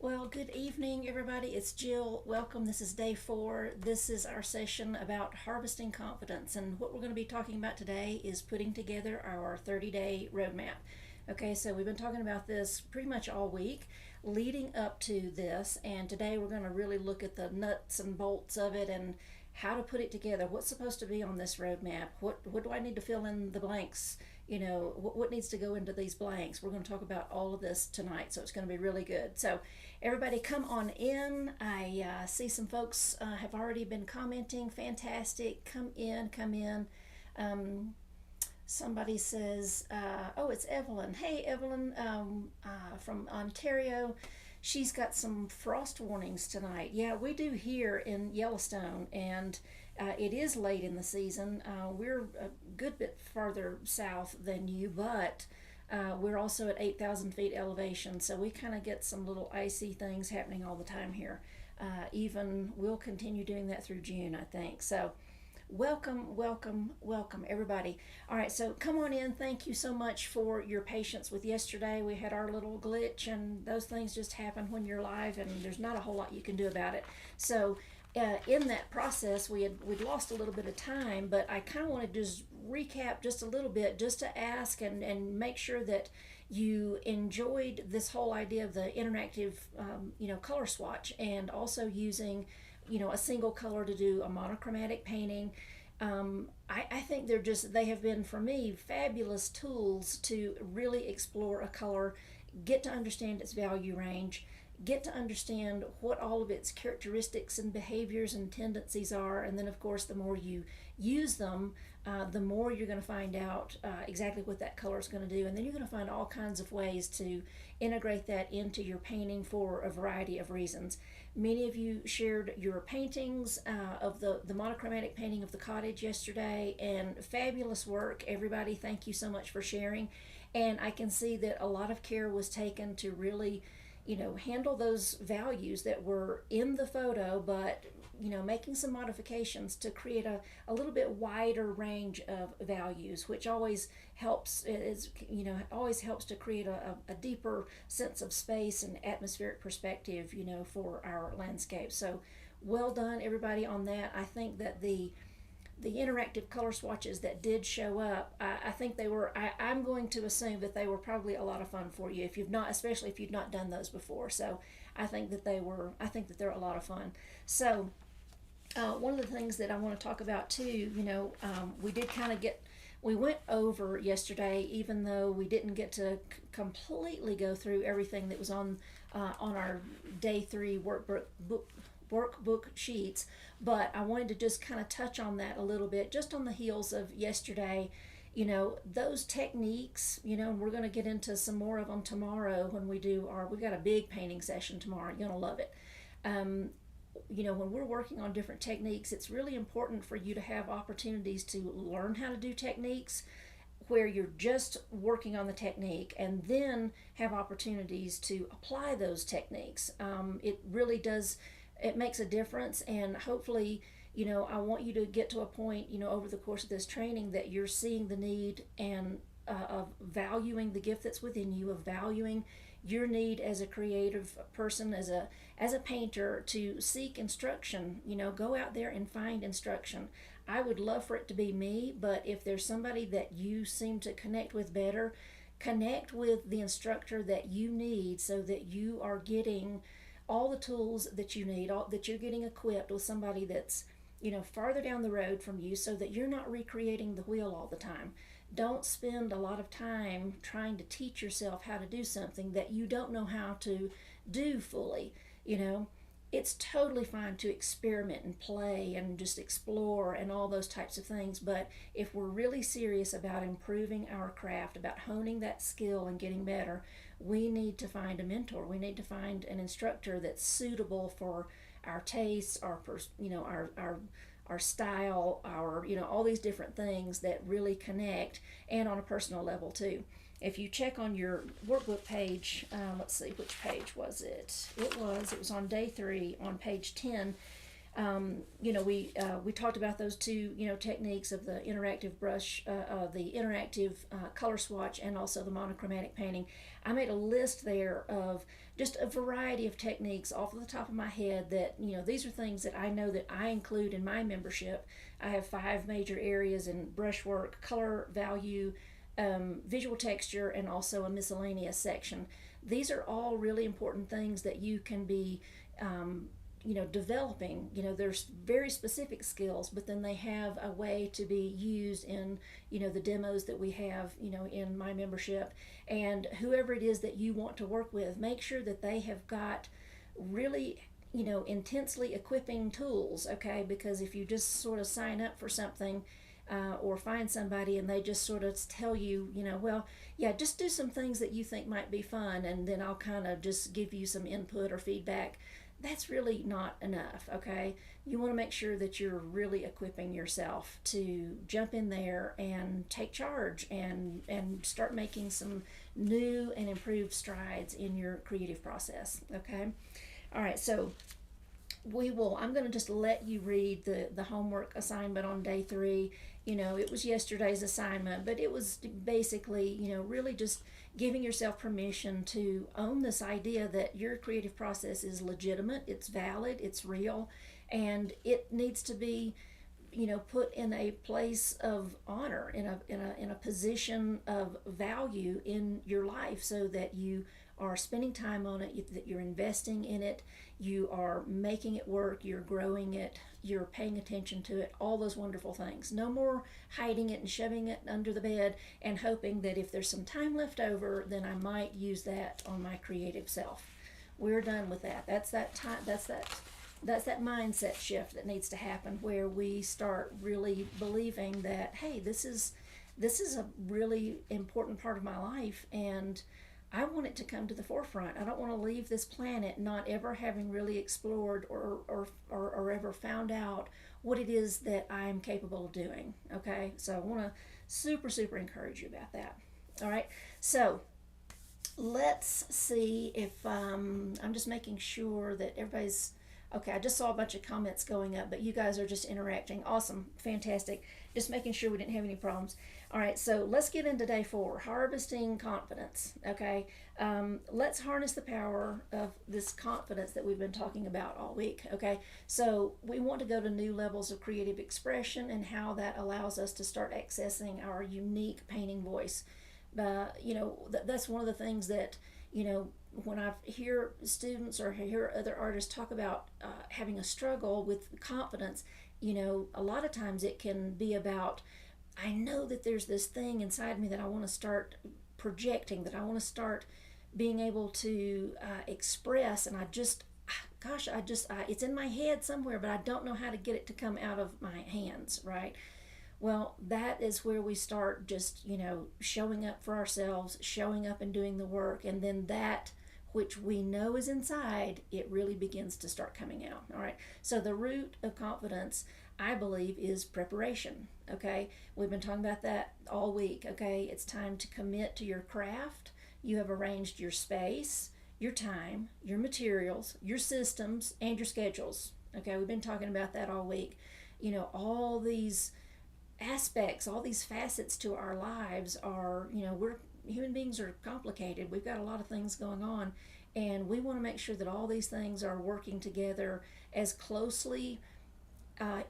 Well, good evening, everybody. It's Jill. Welcome. This is day 4. This is our session about harvesting confidence. And what we're going to be talking about today is putting together our 30-day roadmap. Okay, so we've been talking about this pretty much all week leading up to this. And today we're going to really look at the nuts and bolts of it and how to put it together. What's supposed to be on this roadmap? What do I need to fill in the blanks? What needs to go into these blanks? We're going to talk about all of this tonight, so it's going to be really good. So everybody come on in. I see some folks have already been commenting. Fantastic. Come in, come in. Somebody says, oh, it's Evelyn. Hey, Evelyn, from Ontario. She's got some frost warnings tonight. Yeah, we do here in Yellowstone, and it is late in the season. We're a good bit farther south than you, but we're also at 8,000 feet elevation, so we kind of get some little icy things happening all the time here. Even we'll continue doing that through June, I think. So welcome, welcome, welcome, everybody. All right, so come on in. Thank you so much for your patience with yesterday. We had our little glitch, and those things just happen when you're live, and there's not a whole lot you can do about it. So in that process, we'd lost a little bit of time, but I kind of want to just recap just a little bit, just to ask and make sure that you enjoyed this whole idea of the interactive, color swatch, and also using, a single color to do a monochromatic painting. I think they have been, for me, fabulous tools to really explore a color, get to understand its value range, get to understand what all of its characteristics and behaviors and tendencies are, and then of course the more you use them, the more you're going to find out exactly what that color is going to do, and then you're going to find all kinds of ways to integrate that into your painting for a variety of reasons. Many of you shared your paintings of the monochromatic painting of the cottage yesterday, and fabulous work, everybody. Thank you so much for sharing. And I can see that a lot of care was taken to really handle those values that were in the photo, but making some modifications to create a little bit wider range of values, which always helps. Always helps to create a deeper sense of space and atmospheric perspective, for our landscape. So well done, everybody, on that. I think that the interactive color swatches that did show up, I think they were, I'm going to assume that they were probably a lot of fun for you, especially if you've not done those before. So I think that they're a lot of fun. So one of the things that I want to talk about too, we did kind of we went over yesterday, even though we didn't get to completely go through everything that was on our day 3 workbook sheets, but I wanted to just kind of touch on that a little bit, just on the heels of yesterday. Those techniques, and we're going to get into some more of them tomorrow when we got a big painting session tomorrow. You're going to love it. When we're working on different techniques, it's really important for you to have opportunities to learn how to do techniques where you're just working on the technique, and then have opportunities to apply those techniques. It really does. It makes a difference, and hopefully, I want you to get to a point, over the course of this training, that you're seeing the need and of valuing the gift that's within you, of valuing your need as a creative person, as a painter, to seek instruction. Go out there and find instruction. I would love for it to be me, but if there's somebody that you seem to connect with better, connect with the instructor that you need, so that you are getting all the tools that you need, that you're getting equipped with somebody that's farther down the road from you, so that you're not recreating the wheel all the time. Don't spend a lot of time trying to teach yourself how to do something that you don't know how to do fully. It's totally fine to experiment and play and just explore and all those types of things, but if we're really serious about improving our craft, about honing that skill and getting better, we need to find a mentor. We need to find an instructor that's suitable for our tastes, our style, all these different things that really connect, and on a personal level too. If you check on your workbook page, let's see, which page was it? It was on day 3 on page 10. We talked about those two techniques of the interactive brush, the interactive color swatch, and also the monochromatic painting. I made a list there of just a variety of techniques off of the top of my head that these are things that I know that I include in my membership. I have 5 major areas in brushwork, color value, visual texture, and also a miscellaneous section. These are all really important things that you can be developing. There's very specific skills, but then they have a way to be used in the demos that we have in my membership. And whoever it is that you want to work with, make sure that they have got really intensely equipping tools. Okay, because if you just sort of sign up for something, or find somebody and they just sort of tell you, well, yeah, just do some things that you think might be fun, and then I'll kind of just give you some input or feedback. That's really not enough. Okay, you want to make sure that you're really equipping yourself to jump in there and take charge and start making some new and improved strides in your creative process. Okay, all right, so I'm going to just let you read the homework assignment on day 3. It was yesterday's assignment, but it was basically really just giving yourself permission to own this idea that your creative process is legitimate, it's valid, it's real, and it needs to be put in a place of honor, in a position of value in your life, so that you are spending time on it, that you're investing in it, you are making it work, you're growing it, you're paying attention to it, all those wonderful things. No more hiding it and shoving it under the bed and hoping that if there's some time left over, then I might use that on my creative self. We're done with that. That's that time. That's that mindset shift that needs to happen, where we start really believing that, hey, this is a really important part of my life, and I want it to come to the forefront. I don't want to leave this planet not ever having really explored or ever found out what it is that I'm capable of doing. Okay, so I want to super encourage you about that. All right, so let's see if I'm just making sure that everybody's okay. I just saw a bunch of comments going up, but you guys are just interacting. Awesome, fantastic. Just making sure we didn't have any problems. All right, so let's get into day 4, harvesting confidence. Okay, let's harness the power of this confidence that we've been talking about all week. Okay, so we want to go to new levels of creative expression and how that allows us to start accessing our unique painting voice. That's one of the things that when I hear students or hear other artists talk about having a struggle with confidence, a lot of times it can be about, I know that there's this thing inside me that I want to start projecting, that I want to start being able to express, and it's in my head somewhere, but I don't know how to get it to come out of my hands, right? Well, that is where we start just, showing up for ourselves, showing up and doing the work, and then that which we know is inside, it really begins to start coming out. All right, so the root of confidence, I believe, is preparation. Okay, we've been talking about that all week. Okay, it's time to commit to your craft. You have arranged your space, your time, your materials, your systems, and your schedules. Okay, we've been talking about that all week. All these aspects, all these facets to our lives are, we're human beings are complicated. We've got a lot of things going on, and we want to make sure that all these things are working together as closely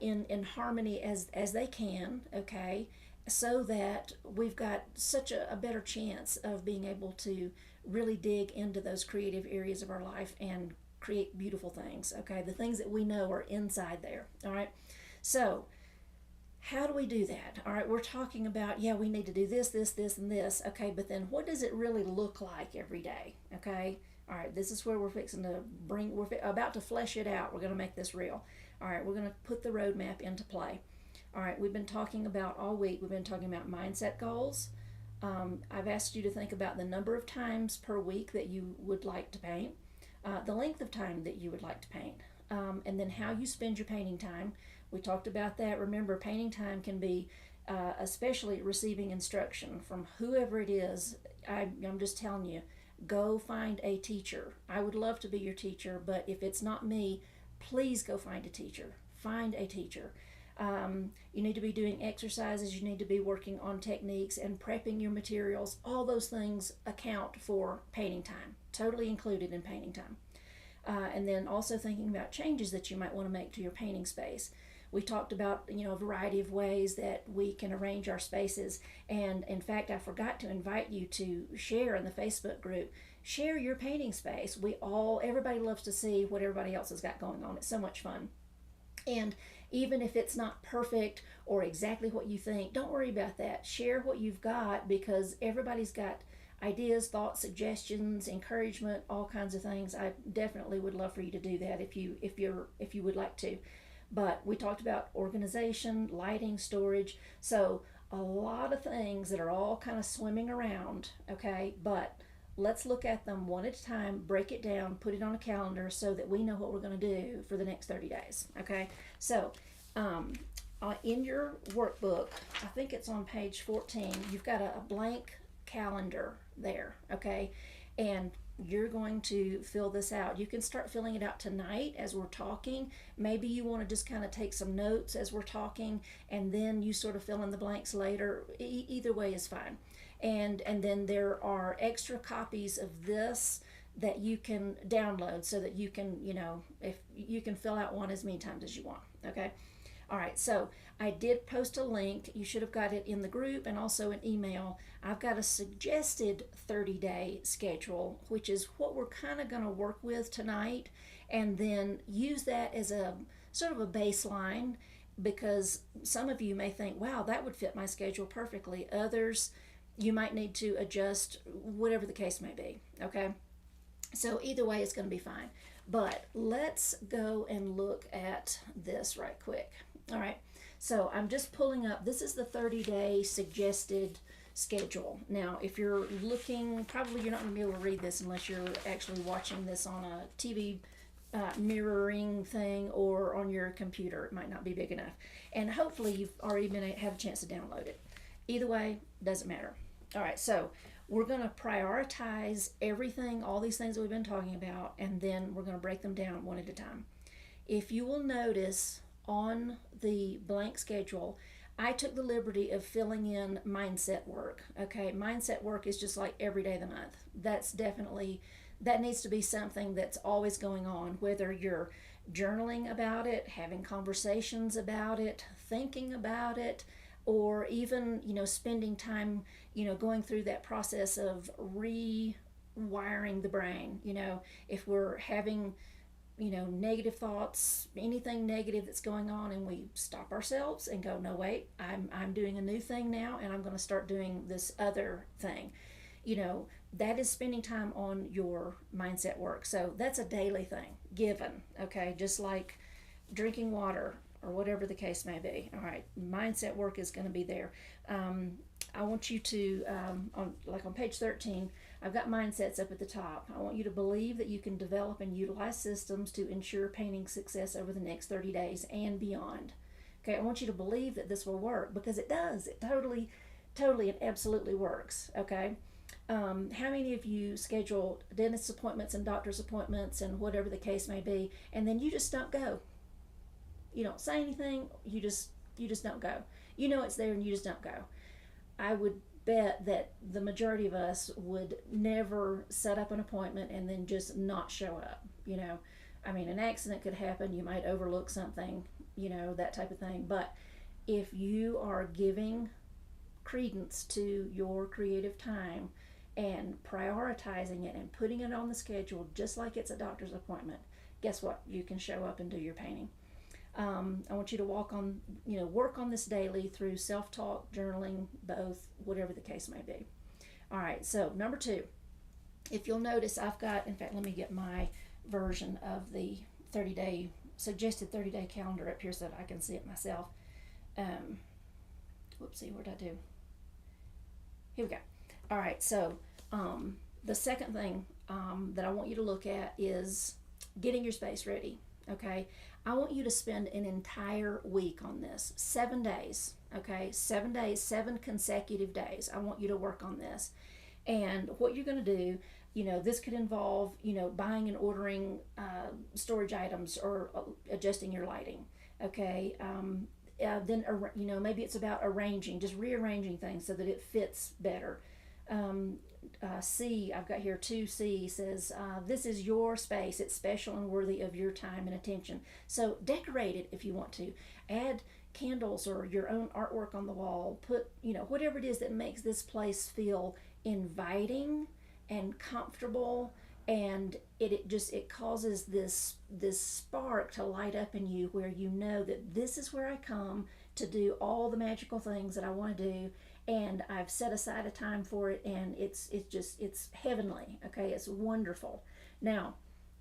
in harmony as they can. Okay, so that we've got such a better chance of being able to really dig into those creative areas of our life and create beautiful things. Okay, the things that we know are inside there. All right, so how do we do that? All right, we're talking about, we need to do this, and this. Okay, but then what does it really look like every day? Okay, all right, this is where we're about to flesh it out. We're going to make this real. All right, we're going to put the roadmap into play. All right, we've been talking about all week, we've been talking about mindset goals. I've asked you to think about the number of times per week that you would like to paint, the length of time that you would like to paint, and then how you spend your painting time. We talked about that. Remember, painting time can be especially receiving instruction from whoever it is. I'm just telling you, go find a teacher. I would love to be your teacher, but if it's not me, please go find a teacher. Find a teacher. You need to be doing exercises, you need to be working on techniques and prepping your materials. All those things account for painting time, totally included in painting time. And then also thinking about changes that you might want to make to your painting space. We talked about, a variety of ways that we can arrange our spaces. And in fact, I forgot to invite you to share in the Facebook group. Share your painting space. Everybody loves to see what everybody else has got going on. It's so much fun. And even if it's not perfect or exactly what you think, don't worry about that. Share what you've got, because everybody's got ideas, thoughts, suggestions, encouragement, all kinds of things. I definitely would love for you to do that if you would like to. But we talked about organization, lighting, storage. So a lot of things that are all kind of swimming around, okay? But let's look at them one at a time, break it down, put it on a calendar so that we know what we're going to do for the next 30 days, okay? So in your workbook, I think it's on page 14, you've got a blank calendar there, okay? And you're going to fill this out. You can start filling it out tonight as we're talking. Maybe you want to just kind of take some notes as we're talking, and then you sort of fill in the blanks later. Either way is fine. And then there are extra copies of this that you can download so that you can, if you can fill out one as many times as you want, okay? All right, so I did post a link. You should have got it in the group and also an email. I've got a suggested 30-day schedule, which is what we're kind of going to work with tonight, and then use that as a sort of a baseline, because some of you may think, wow, that would fit my schedule perfectly. Others, you might need to adjust, whatever the case may be, okay? So either way, it's going to be fine. But let's go and look at this right quick. All right, so I'm just pulling up, this is the 30-day suggested schedule. Now, if you're looking, probably you're not going to be able to read this unless you're actually watching this on a TV mirroring thing or on your computer. It might not be big enough. And hopefully you've already had a chance to download it. Either way, doesn't matter. All right, so we're going to prioritize everything, all these things that we've been talking about, and then we're going to break them down one at a time. If you will notice on the blank schedule, I took the liberty of filling in mindset work. Okay, mindset work is just like every day of the month. That needs to be something that's always going on, whether you're journaling about it, having conversations about it, thinking about it, or even, spending time, going through that process of rewiring the brain. If we're having, negative thoughts, anything negative that's going on, and we stop ourselves and go, no, wait, I'm doing a new thing now, and I'm going to start doing this other thing. That is spending time on your mindset work. So that's a daily thing, given, okay? Just like drinking water or whatever the case may be. All right, mindset work is going to be there. I want you to, on page 13, I've got mindsets up at the top. I want you to believe that you can develop and utilize systems to ensure painting success over the next 30 days and beyond. Okay, I want you to believe that this will work, because it does. It totally and absolutely works, okay? How many of you schedule dentist appointments and doctor's appointments and whatever the case may be, and then you just don't go? You don't say anything, you just don't go. It's there and you just don't go. I would bet that the majority of us would never set up an appointment and then just not show up. An accident could happen, you might overlook something, that type of thing. But if you are giving credence to your creative time and prioritizing it and putting it on the schedule just like it's a doctor's appointment, guess what? You can show up and do your painting. I want you to work on this daily through self-talk, journaling, both, whatever the case may be. All right, so number 2, if you'll notice, I've got, in fact, let me get my version of the suggested 30-day calendar up here so that I can see it myself. Whoopsie, what did I do? Here we go. All right, so the second thing that I want you to look at is getting your space ready, okay? I want you to spend an entire week on this, 7 days, okay? 7 days, 7 consecutive days. I want you to work on this. And what you're going to do, This could involve, buying and ordering storage items, or adjusting your lighting. Okay. Then, maybe it's about arranging, just rearranging things so that it fits better. Um, C, I've got here 2C says, this is your space. It's special and worthy of your time and attention. So decorate it if you want to. Add candles or your own artwork on the wall. Put, whatever it is that makes this place feel inviting and comfortable, and it causes this spark to light up in you, where you know that this is where I come to do all the magical things that I want to do, and I've set aside a time for it, and it's heavenly. Okay, it's wonderful. Now,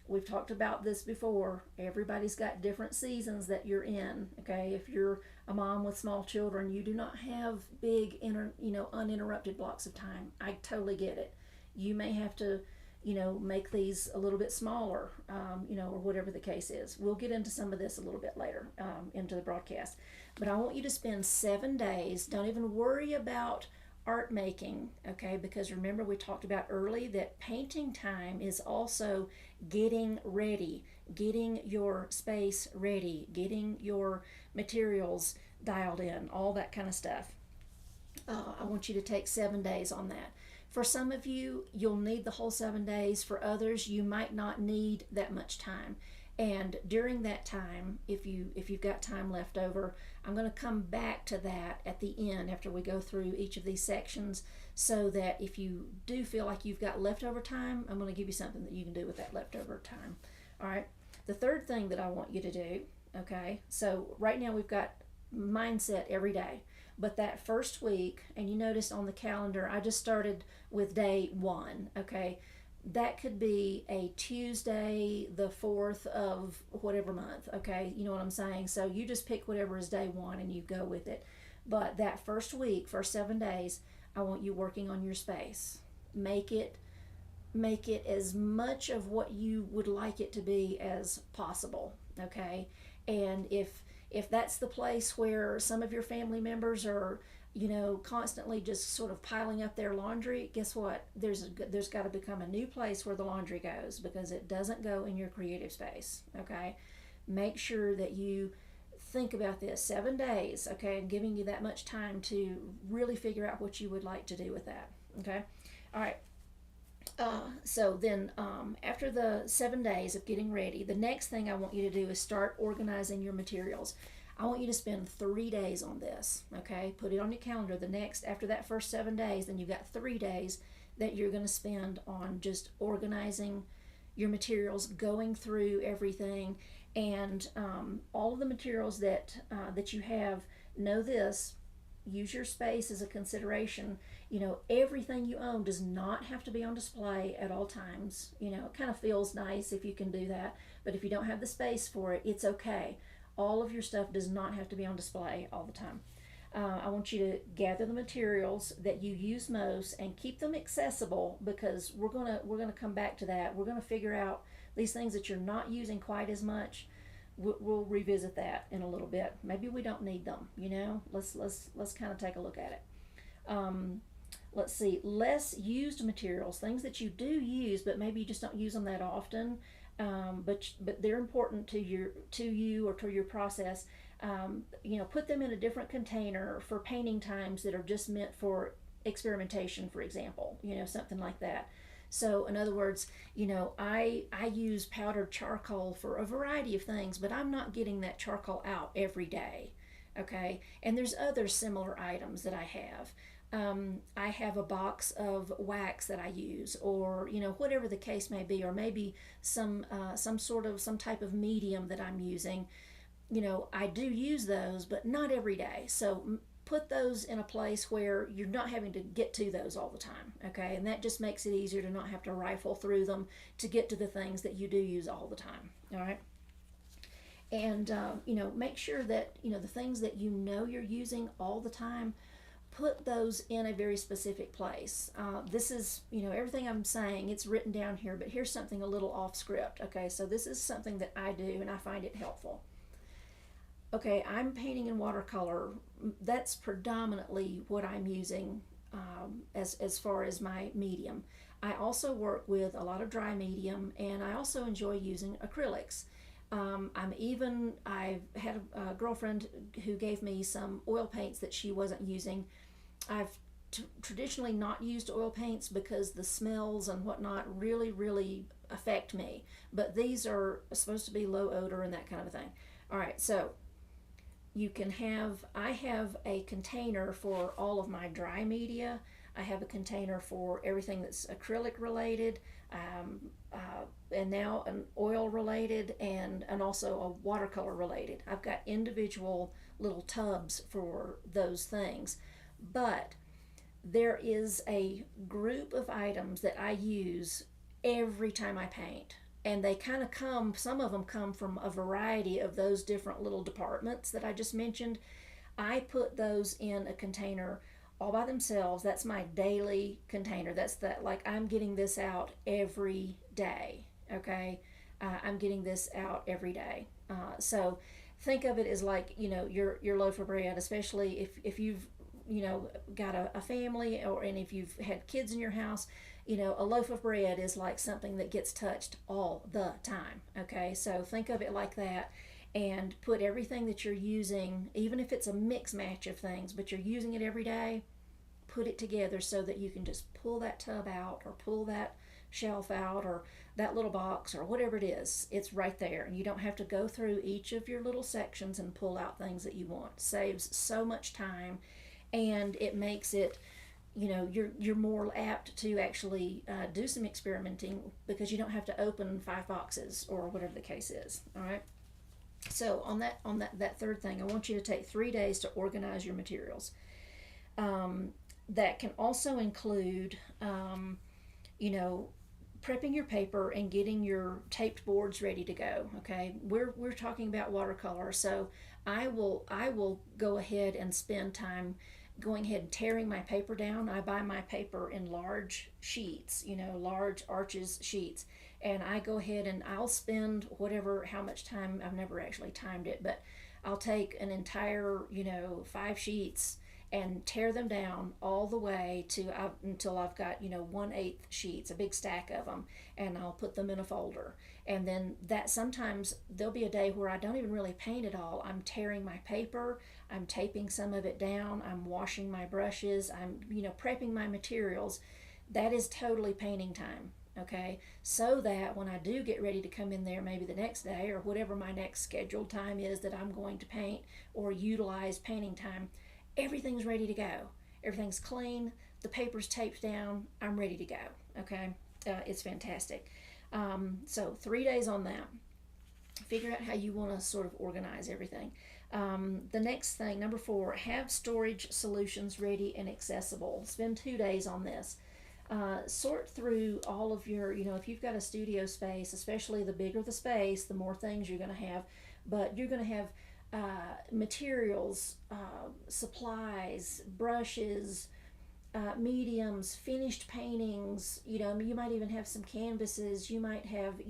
we've talked about this before. Everybody's got different seasons that you're in. Okay, if you're a mom with small children, you do not have big uninterrupted blocks of time. I totally get it. You may have to make these a little bit smaller, or whatever the case is. We'll get into some of this a little bit later, into the broadcast. But I want you to spend 7 days. Don't even worry about art making, okay? Because remember, we talked about early that painting time is also getting ready, getting your space ready, getting your materials dialed in, all that kind of stuff. I want you to take 7 days on that. For some of you, you'll need the whole 7 days. For others, you might not need that much time. And during that time, if you've got time left over, I'm going to come back to that at the end after we go through each of these sections, so that if you do feel like you've got leftover time, I'm going to give you something that you can do with that leftover time. All right. The third thing that I want you to do, okay, so right now we've got mindset every day. But that first week, and you notice on the calendar, I just started with day 1, okay? That could be a Tuesday, the 4th of whatever month, okay? You know what I'm saying? So you just pick whatever is day 1 and you go with it. But that first week, first 7 days, I want you working on your space. Make it as much of what you would like it to be as possible, okay? And if that's the place where some of your family members are, constantly just sort of piling up their laundry, guess what? There's got to become a new place where the laundry goes, because it doesn't go in your creative space, okay? Make sure that you think about this 7 days, okay? And giving you that much time to really figure out what you would like to do with that, okay? All right. So then, after the 7 days of getting ready, the next thing I want you to do is start organizing your materials. I want you to spend 3 days on this, okay? Put it on your calendar. After that first 7 days, then you've got 3 days that you're going to spend on just organizing your materials, going through everything, and all of the materials that you have. Know this. Use your space as a consideration. Everything you own does not have to be on display at all times. It kind of feels nice if you can do that, but if you don't have the space for it, it's okay. All of your stuff does not have to be on display all the time. I want you to gather the materials that you use most and keep them accessible, because we're gonna come back to that. We're gonna figure out these things that you're not using quite as much. We'll revisit that in a little bit. Maybe we don't need them. Let's kind of take a look at it. Let's see. Less used materials, things that you do use, but maybe you just don't use them that often. But they're important to you or to your process. Put them in a different container for painting times that are just meant for experimentation, for example. Something like that. So in other words, I use powdered charcoal for a variety of things, but I'm not getting that charcoal out every day. Okay, and there's other similar items that I have. I have a box of wax that I use, or whatever the case may be, or maybe some type of medium that I'm using. I do use those, but not every day. So put those in a place where you're not having to get to those all the time, okay? And that just makes it easier to not have to rifle through them to get to the things that you do use all the time, all right? And make sure that the things that you're using all the time, put those in a very specific place. This is, everything I'm saying, it's written down here, but here's something a little off script, okay? So this is something that I do, and I find it helpful. Okay, I'm painting in watercolor. That's predominantly what I'm using as far as my medium. I also work with a lot of dry medium, and I also enjoy using acrylics. I've had a girlfriend who gave me some oil paints that she wasn't using. I've traditionally not used oil paints because the smells and whatnot really, really affect me. But these are supposed to be low odor and that kind of a thing. All right, so I have a container for all of my dry media. I have a container for everything that's acrylic related, and now an oil related, and also a watercolor related. I've got individual little tubs for those things. But there is a group of items that I use every time I paint. And they kind of come, some of them come from a variety of those different little departments that I just mentioned. I put those in a container all by themselves. That's my daily container. That's that, like, I'm getting this out every day. Okay. I'm getting this out every day. So think of it as like, your loaf of bread, especially if you've, got a family, and if you've had kids in your house. A loaf of bread is like something that gets touched all the time. Okay, so think of it like that, and put everything that you're using, even if it's a mix match of things, but you're using it every day, put it together so that you can just pull that tub out, or pull that shelf out, or that little box, or whatever it is. It's right there, and you don't have to go through each of your little sections and pull out things that you want. Saves so much time, and it makes it, you're more apt to actually do some experimenting, because you don't have to open 5 boxes or whatever the case is. All right. So on that third thing, I want you to take 3 days to organize your materials. That can also include, you know, prepping your paper and getting your taped boards ready to go. Okay, we're talking about watercolor, so I will go ahead and spend time going ahead and tearing my paper down. I buy my paper in large sheets, large arches sheets, and I go ahead and I'll spend how much time. I've never actually timed it, but I'll take an entire 5 sheets and tear them down all the way to until I've got 1/8 sheets, a big stack of them, and I'll put them in a folder. And then that sometimes there'll be a day where I don't even really paint at all. I'm tearing my paper, I'm taping some of it down, I'm washing my brushes, I'm prepping my materials. That is totally painting time. Okay, so that when I do get ready to come in there, maybe the next day or whatever my next scheduled time is that I'm going to paint or utilize painting time, everything's ready to go. Everything's clean, the paper's taped down, I'm ready to go. Okay, it's fantastic. So 3 days on that. Figure out how you want to sort of organize everything. The next thing, number 4, have storage solutions ready and accessible. Spend 2 days on this. Sort through all of your, if you've got a studio space, especially the bigger the space, the more things you're going to have. But you're going to have materials, supplies, brushes, mediums, finished paintings. You might even have some canvases. You might have,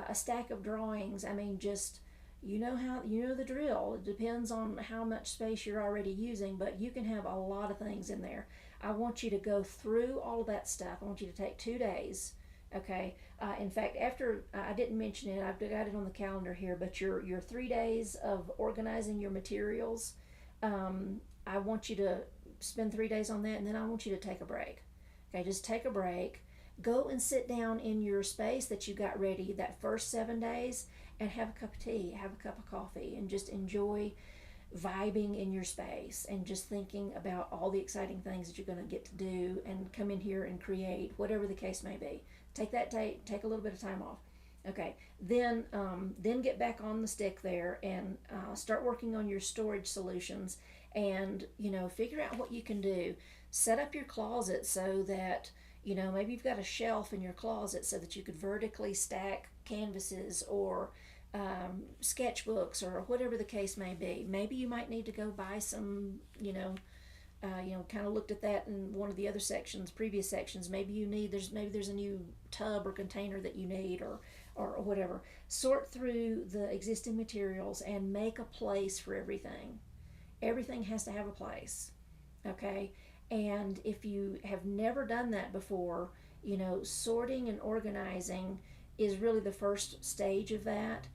a stack of drawings. I mean, just the drill. It depends on how much space you're already using, but you can have a lot of things in there. I want you to go through all of that stuff. I want you to take 2 days. Okay. In fact, after I didn't mention it, I've got it on the calendar here. But your 3 days of organizing your materials, I want you to spend 3 days on that, and then I want you to take a break. Okay, just take a break. Go and sit down in your space that you got ready that first 7 days, and have a cup of tea, have a cup of coffee, and just enjoy vibing in your space and just thinking about all the exciting things that you're going to get to do and come in here and create, whatever the case may be. Take that day, take a little bit of time off. Okay, then get back on the stick there and start working on your storage solutions, and figure out what you can do. Set up your closet so that maybe you've got a shelf in your closet so that you could vertically stack canvases or sketchbooks or whatever the case may be. Maybe you might need to go buy some, kind of looked at that in one of the other sections, previous sections. Maybe there's a new tub or container that you need, or whatever. Sort through the existing materials and make a place for everything. Everything has to have a place. Okay, and if you have never done that before, sorting and organizing is really the first stage of that.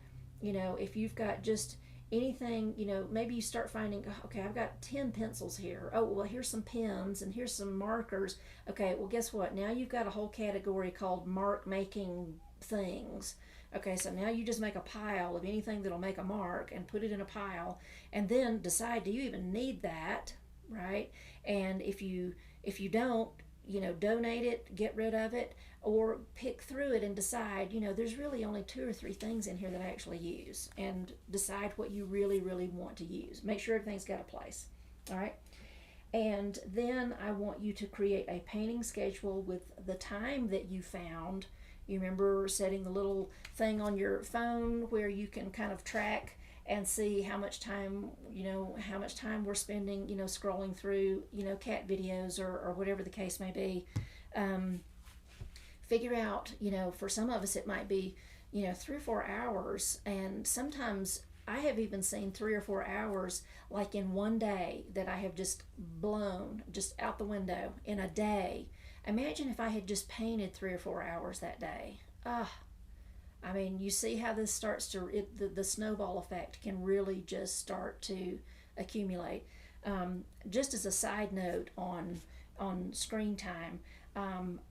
If you've got just anything, maybe you start finding, okay, I've got 10 pencils here. Oh, well, here's some pens and here's some markers. Okay, well, guess what? Now you've got a whole category called mark making things. Okay, so now you just make a pile of anything that'll make a mark and put it in a pile, and then decide, do you even need that, right? And if you don't, donate it, get rid of it, or pick through it and decide, there's really only 2 or 3 things in here that I actually use, and decide what you really, really want to use. Make sure everything's got a place. All right. And then I want you to create a painting schedule with the time that you found. You remember setting the little thing on your phone where you can kind of track and see how much time, we're spending, scrolling through, cat videos or whatever the case may be. Figure out, for some of us it might be, 3 or 4 hours, and sometimes I have even seen 3 or 4 hours like in one day that I have just blown just out the window in a day. Imagine if I had just painted 3 or 4 hours that day. I mean, you see how this starts to, the snowball effect can really just start to accumulate. Just as a side note on screen time,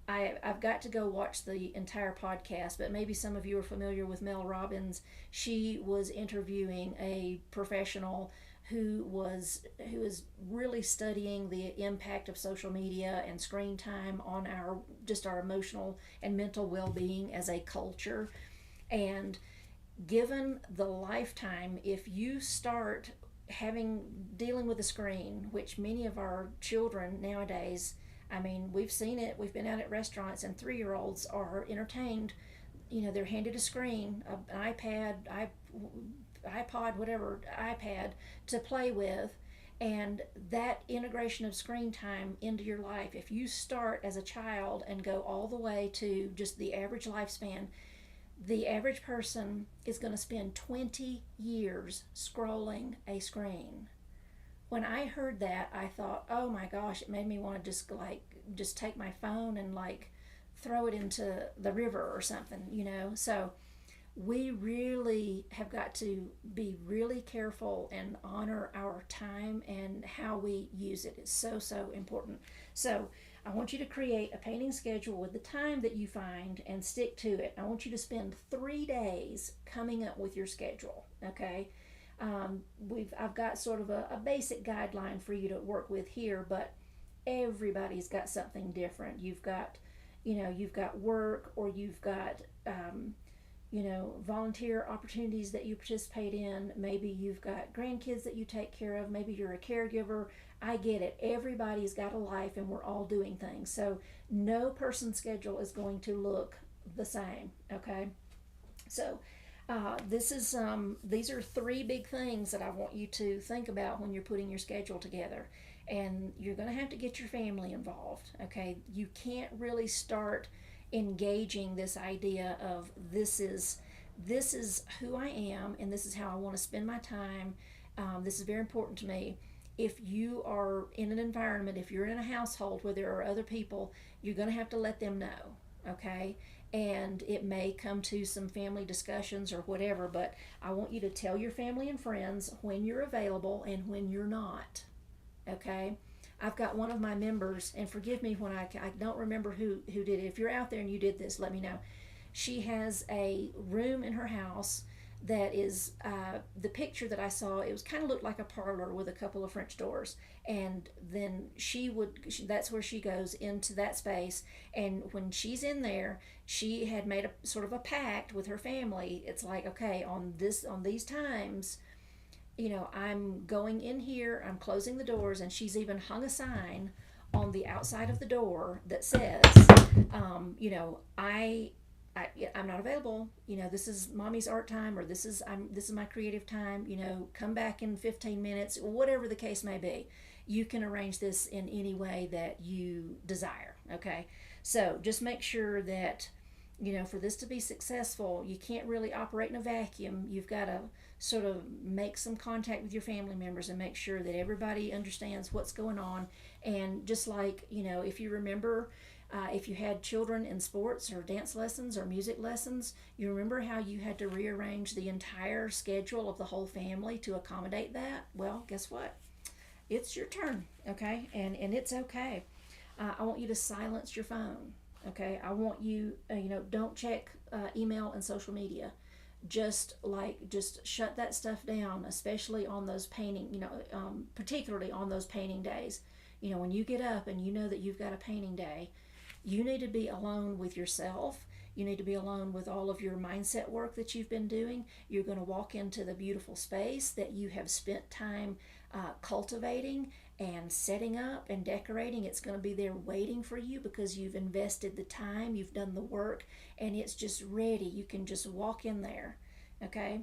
I've got to go watch the entire podcast, but maybe some of you are familiar with Mel Robbins. She was interviewing a professional who was really studying the impact of social media and screen time on our emotional and mental well-being as a culture. And given the lifetime, if you start dealing with a screen, which many of our children nowadays, I mean, we've seen it. We've been out at restaurants, and 3-year-olds are entertained. They're handed a screen, an iPod, whatever, iPad to play with. And that integration of screen time into your life, if you start as a child and go all the way to just the average lifespan, the average person is going to spend 20 years scrolling a screen. When I heard that, I thought, oh my gosh, it made me want to just take my phone and throw it into the river or something. So we really have got to be really careful and honor our time, and how we use it is so, so important. So I want you to create a painting schedule with the time that you find and stick to it. I want you to spend 3 days coming up with your schedule, okay? I've got sort of a basic guideline for you to work with here, but everybody's got something different. You've got work, or you've got volunteer opportunities that you participate in. Maybe you've got grandkids that you take care of. Maybe you're a caregiver. I get it. Everybody's got a life, and we're all doing things. So no person's schedule is going to look the same, okay? So these are 3 big things that I want you to think about when you're putting your schedule together. And you're going to have to get your family involved, okay? You can't really start engaging this idea of this is who I am, and this is how I want to spend my time. This is very important to me. If you are in an environment, if you're in a household where there are other people, you're going to have to let them know, okay? And it may come to some family discussions or whatever, but I want you to tell your family and friends when you're available and when you're not, okay? I've got one of my members, and forgive me when I don't remember who did it. If you're out there and you did this, let me know. She has a room in her house that is, the picture that I saw, it was kind of looked like a parlor with a couple of French doors. And then that's where she goes into that space. And when she's in there, she had made a sort of a pact with her family. It's like, okay, on these times, I'm going in here, I'm closing the doors, and she's even hung a sign on the outside of the door that says, I'm not available. This is mommy's art time, or this is my creative time. Come back in 15 minutes, whatever the case may be. You can arrange this in any way that you desire. Okay, so just make sure that for this to be successful, you can't really operate in a vacuum. You've got to sort of make some contact with your family members and make sure that everybody understands what's going on. And just like, if you remember, If you had children in sports or dance lessons or music lessons, you remember how you had to rearrange the entire schedule of the whole family to accommodate that? Well, guess what? It's your turn, okay? And it's okay. I want you to silence your phone, okay? I want you, don't check email and social media. Just shut that stuff down, especially on those painting, particularly on those painting days. When you get up and you know that you've got a painting day, you need to be alone with yourself. You need to be alone with all of your mindset work that you've been doing. You're going to walk into the beautiful space that you have spent time cultivating and setting up and decorating. It's going to be there waiting for you because you've invested the time, you've done the work, and it's just ready. You can just walk in there, okay?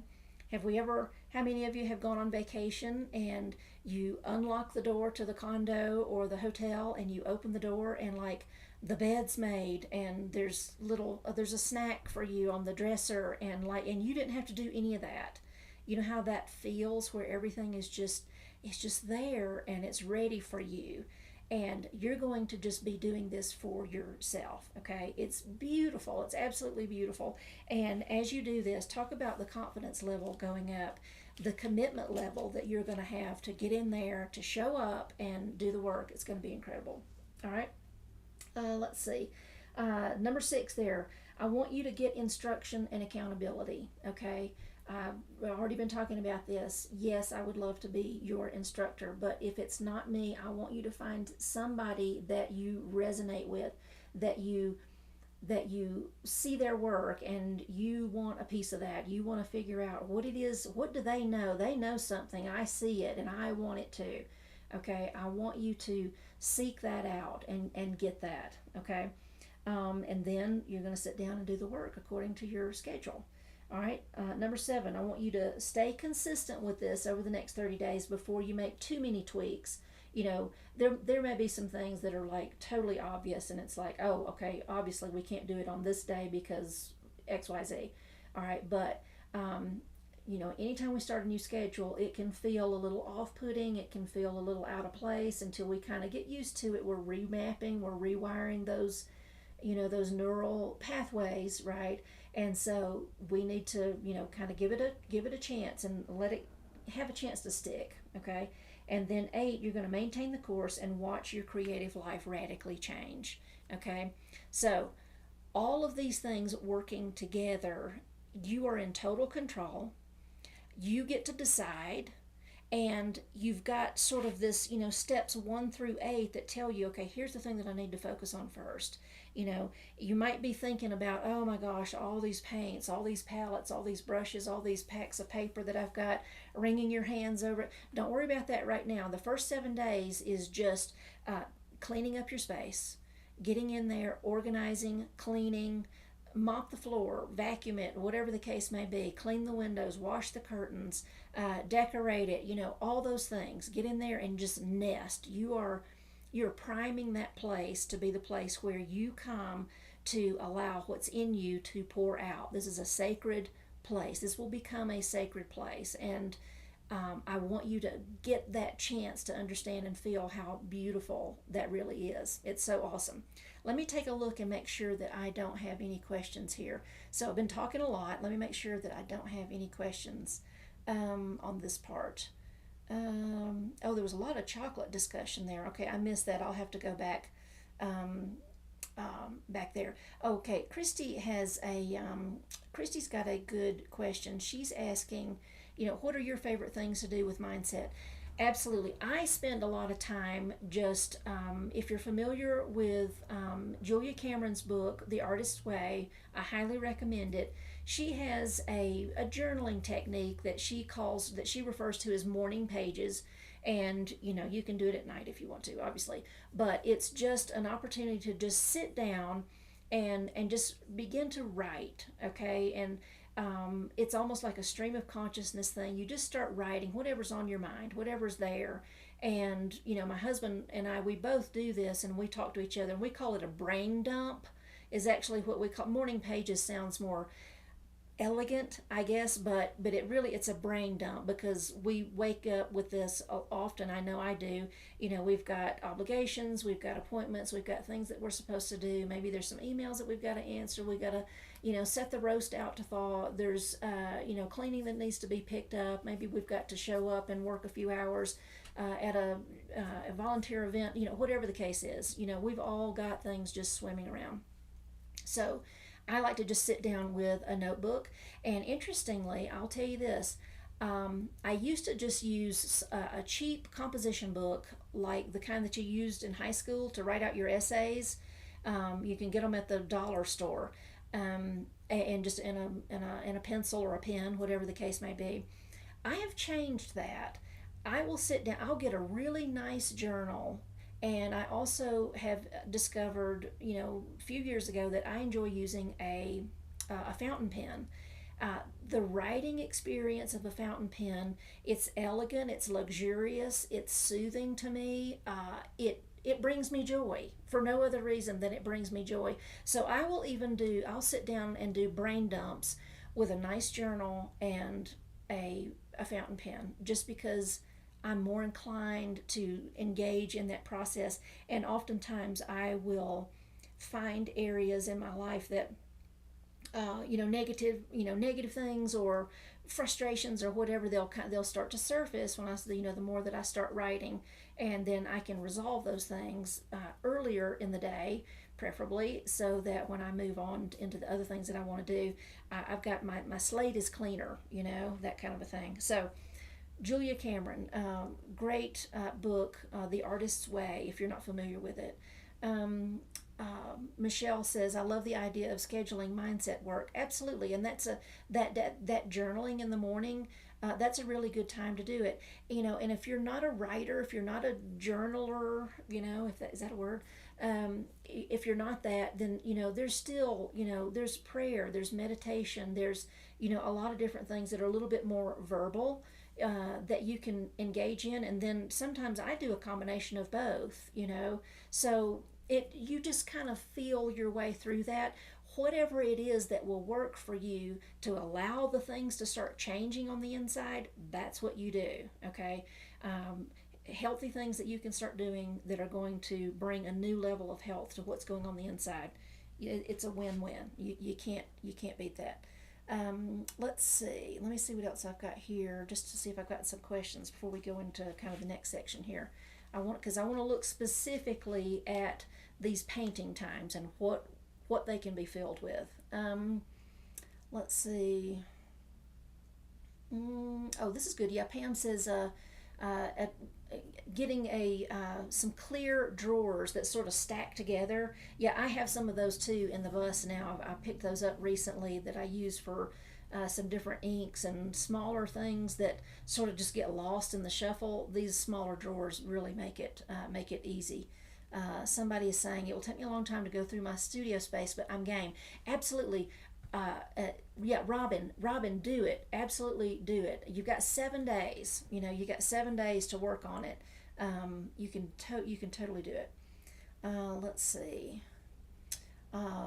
How many of you have gone on vacation and you unlock the door to the condo or the hotel and you open the door and like the bed's made and there's a snack for you on the dresser and you didn't have to do any of that. You know how that feels where everything is just it's just there and it's ready for you, and you're going to just be doing this for yourself, okay? It's beautiful. It's absolutely beautiful. And as you do this, talk about the confidence level going up, the commitment level that you're going to have to get in there, to show up and do the work. It's going to be incredible. All right. Let's see. Number 6 there. I want you to get instruction and accountability, okay? I've already been talking about this. Yes, I would love to be your instructor, but if it's not me, I want you to find somebody that you resonate with, that you see their work and you want a piece of that. You want to figure out what it is. What do they know? They know something. I see it and I want it too. Okay, I want you to seek that out and get that. Okay, and then you're going to sit down and do the work according to your schedule. All right, number 7, I want you to stay consistent with this over the next 30 days before you make too many tweaks. There may be some things that are like totally obvious and it's like, oh, okay, obviously we can't do it on this day because XYZ. All right, but anytime we start a new schedule, it can feel a little off-putting, it can feel a little out of place until we kind of get used to it. We're remapping, we're rewiring those neural pathways, right? And so we need to, kind of give it a chance and let it have a chance to stick, okay? And then 8, you're going to maintain the course and watch your creative life radically change, okay? So all of these things working together, you are in total control. You get to decide, and you've got sort of this, steps 1 through 8 that tell you, okay, here's the thing that I need to focus on first. You might be thinking about, oh my gosh, all these paints, all these palettes, all these brushes, all these packs of paper that I've got, wringing your hands over it. Don't worry about that right now. The first 7 days is just cleaning up your space, getting in there, organizing, cleaning, mop the floor, vacuum it, whatever the case may be, clean the windows, wash the curtains, decorate it, all those things. Get in there and just nest. You're priming that place to be the place where you come to allow what's in you to pour out. This is a sacred place. This will become a sacred place, and I want you to get that chance to understand and feel how beautiful that really is. It's so awesome. Let me take a look and make sure that I don't have any questions here. So I've been talking a lot. Let me make sure that I don't have any questions on this part. There was a lot of chocolate discussion there. Okay, I missed that. I'll have to go back back there. Okay, Christy's got a good question. She's asking, what are your favorite things to do with mindset? Absolutely. I spend a lot of time just, if you're familiar with Julia Cameron's book, The Artist's Way, I highly recommend it. She has a journaling technique that she refers to as morning pages. And, you can do it at night if you want to, obviously. But it's just an opportunity to just sit down and just begin to write, okay? And it's almost like a stream of consciousness thing. You just start writing whatever's on your mind, whatever's there. And, my husband and I, we both do this, and we talk to each other, and we call it a brain dump, is actually what we call. Morning pages sounds more elegant, I guess, but it's a brain dump because we wake up with this often. I know I do. We've got obligations, we've got appointments, we've got things that we're supposed to do. Maybe there's some emails that we've got to answer. We've got to, set the roast out to thaw. There's, cleaning that needs to be picked up. Maybe we've got to show up and work a few hours at a volunteer event. Whatever the case is. We've all got things just swimming around. So I like to just sit down with a notebook. And interestingly, I'll tell you this, I used to just use a cheap composition book like the kind that you used in high school to write out your essays. You can get them at the dollar store, and just in a pencil or a pen, whatever the case may be. I have changed that. I will sit down, I'll get a really nice journal, and I also have discovered, a few years ago that I enjoy using a fountain pen. The writing experience of a fountain pen, it's elegant, it's luxurious, it's soothing to me. It brings me joy for no other reason than it brings me joy. So I'll sit down and do brain dumps with a nice journal and a fountain pen, just because I'm more inclined to engage in that process. And oftentimes I will find areas in my life that, negative things or frustrations or whatever, they'll start to surface when the more that I start writing, and then I can resolve those things earlier in the day, preferably, so that when I move on into the other things that I want to do, I've got my slate is cleaner, that kind of a thing. So Julia Cameron, great book, The Artist's Way, if you're not familiar with it. Michelle says, I love the idea of scheduling mindset work. Absolutely, and that's that journaling in the morning. That's a really good time to do it. And if you're not a writer, if you're not a journaler, if that is that a word, if you're not that, then there's still there's prayer, there's meditation, there's a lot of different things that are a little bit more verbal. That you can engage in, and then sometimes I do a combination of both. So you just kind of feel your way through that. Whatever it is that will work for you to allow the things to start changing on the inside, that's what you do. Okay. Healthy things that you can start doing that are going to bring a new level of health to what's going on the inside. It's a win-win. You can't beat that. Let's see. Let me see what else I've got here, just to see if I've got some questions before we go into kind of the next section here. Because I want to look specifically at these painting times and what they can be filled with. Let's see. This is good. Yeah, Pam says getting some clear drawers that sort of stack together. Yeah, I have some of those too in the bus now. I picked those up recently that I use for some different inks and smaller things that sort of just get lost in the shuffle. These smaller drawers really make it easy. Somebody is saying it will take me a long time to go through my studio space, but I'm game. Absolutely. Yeah, Robin, do it. Absolutely do it. You've got 7 days. You got 7 days to work on it. You can totally do it. Let's see.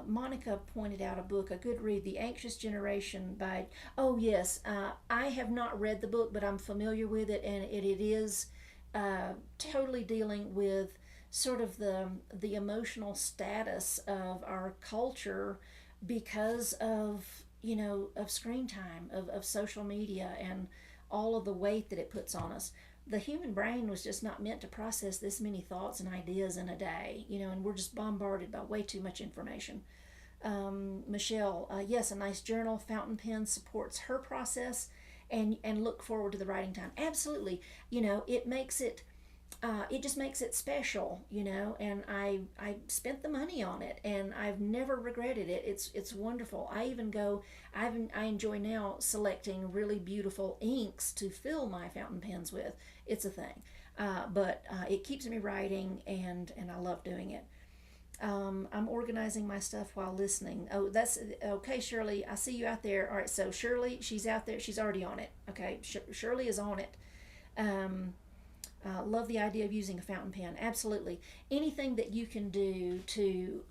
Monica pointed out a book, a good read, The Anxious Generation by. Oh yes, I have not read the book, but I'm familiar with it, and it is totally dealing with sort of the emotional status of our culture because of screen time, of social media, and all of the weight that it puts on us. The human brain was just not meant to process this many thoughts and ideas in a day, and we're just bombarded by way too much information. Michelle, yes, a nice journal, fountain pen supports her process, and look forward to the writing time. Absolutely, it makes it. It just makes it special, and I spent the money on it, and I've never regretted it. It's wonderful. I enjoy now selecting really beautiful inks to fill my fountain pens with. It's a thing, but it keeps me writing, and I love doing it. I'm organizing my stuff while listening. Oh, that's okay, Shirley. I see you out there. All right, so Shirley, she's out there. She's already on it. Okay, Shirley is on it. love the idea of using a fountain pen. Absolutely. Anything that you can do to,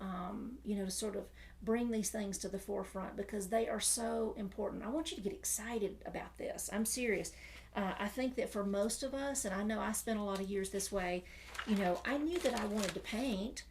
to sort of bring these things to the forefront, because they are so important. I want you to get excited about this. I'm serious. I think that for most of us, and I know I spent a lot of years this way, I knew that I wanted to paint,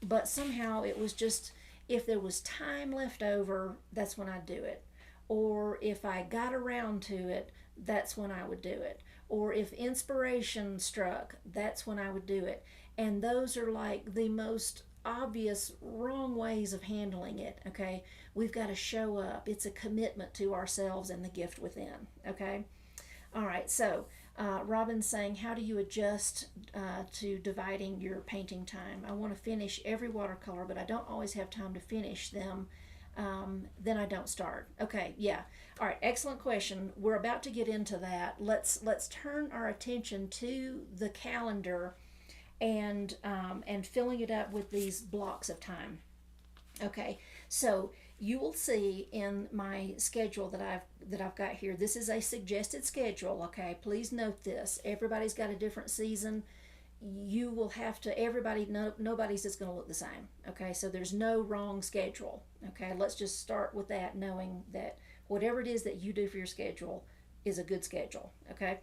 but somehow it was just, if there was time left over, that's when I'd do it. Or if I got around to it, that's when I would do it. Or if inspiration struck, that's when I would do it. And those are like the most obvious wrong ways of handling it, okay? We've got to show up. It's a commitment to ourselves and the gift within, okay? All right, so Robin's saying, how do you adjust to dividing your painting time? I want to finish every watercolor, but I don't always have time to finish them. Then I don't start. Okay, yeah. All right, excellent question. We're about to get into that. Let's turn our attention to the calendar and filling it up with these blocks of time. Okay, so you will see in my schedule that I've got here. This is a suggested schedule. Okay, please note this. Everybody's got a different season. You will have to. Nobody's is going to look the same. Okay, so there's no wrong schedule. Okay, let's just start with that, knowing that whatever it is that you do for your schedule is a good schedule. Okay,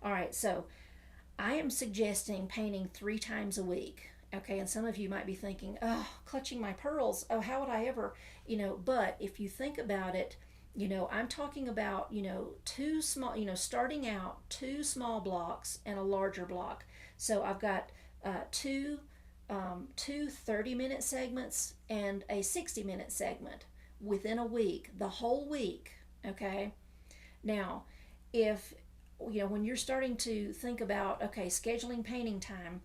all right. So I am suggesting painting 3 times a week. Okay, and some of you might be thinking, oh, clutching my pearls. Oh, how would I ever, but if you think about it, I'm talking about, 2 small, starting out 2 small blocks and a larger block. So I've got two 30-minute segments and a 60-minute segment within a week, the whole week, okay? Now, if, when you're starting to think about, okay, scheduling painting time,